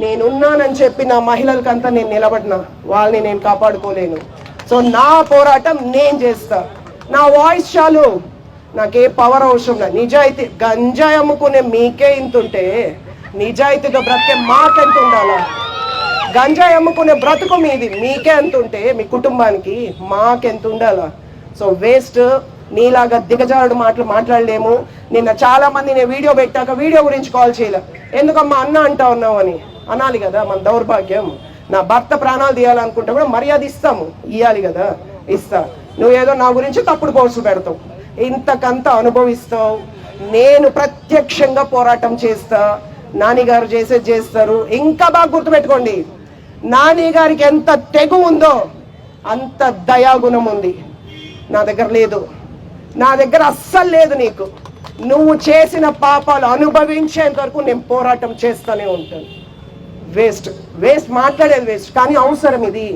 నేనున్నానని చెప్పి నా మహిళలకంతా నేను నిలబడినా, వాళ్ళని నేను కాపాడుకోలేను. సో నా పోరాటం నేను చేస్తా. నా వాయిస్ చాలు, నాకే పవర్ అవసరం లేదు. నిజాయితీ గంజాయి అమ్ముకునే మీకే ఇంతుంటే నిజాయితీగా బ్రతికే మాకెంత ఉండాలా? గంజాయి అమ్ముకునే బ్రతుకు మీది, మీకే ఎంత ఉంటే మీ కుటుంబానికి మాకెంత ఉండాలా? So waste. నీలాగా దిగజారుడు మాటలు మాట్లాడలేము. నిన్న చాలా మంది నేను వీడియో పెట్టాక వీడియో గురించి కాల్ చేయలే. ఎందుకమ్మా అన్న అంటా ఉన్నావు అని అనాలి కదా. మన దౌర్భాగ్యం. నా భర్త ప్రాణాలు తీయాలనుకుంటే కూడా మర్యాద ఇస్తాము, ఇవ్వాలి కదా, ఇస్తా. నువ్వేదో నా గురించి తప్పుడు పోస్టులు పెడతావు, ఇంతకంత అనుభవిస్తావు. నేను ప్రత్యక్షంగా పోరాటం చేస్తా. నాని గారు చేసేది చేస్తారు. ఇంకా బాగా గుర్తుపెట్టుకోండి, నాని గారికి ఎంత తెగు ఉందో అంత దయాగుణం ఉంది. నా దగ్గర లేదు, నా దగ్గర అస్సలు లేదు. నీకు నువ్వు చేసిన పాపాలు అనుభవించేంత వరకు నేను పోరాటం చేస్తూనే ఉంటాను. వేస్ట్ వేస్ట్ మాట్లాడేది వేస్ట్. కానీ అవసరం ఇది.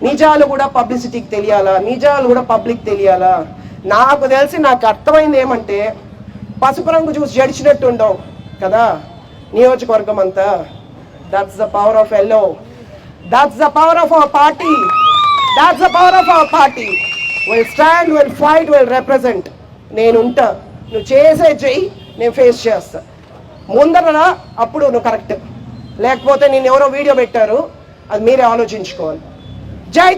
నిజాలు కూడా పబ్లిసిటీకి తెలియాలా, నిజాలు కూడా పబ్లిక్ తెలియాలా. నాకు తెలిసి నాకు అర్థమైంది ఏమంటే, పసుపు రంగు చూసి జడిచినట్టు ఉండవు కదా నియోజకవర్గం అంతా. That's the power of yellow, that's the power of our party, that's the power of our party. Will stand, will fight, will represent. నేను ఉంటా, నువ్వు చేసే చెయ్యి, నేను ఫేస్ చేస్తా. ముందరరా, అప్పుడు నువ్వు కరెక్ట్. లేకపోతే నేను ఎవరో వీడియో పెట్టారు, అది మీరే ఆలోచించుకోవాలి. జై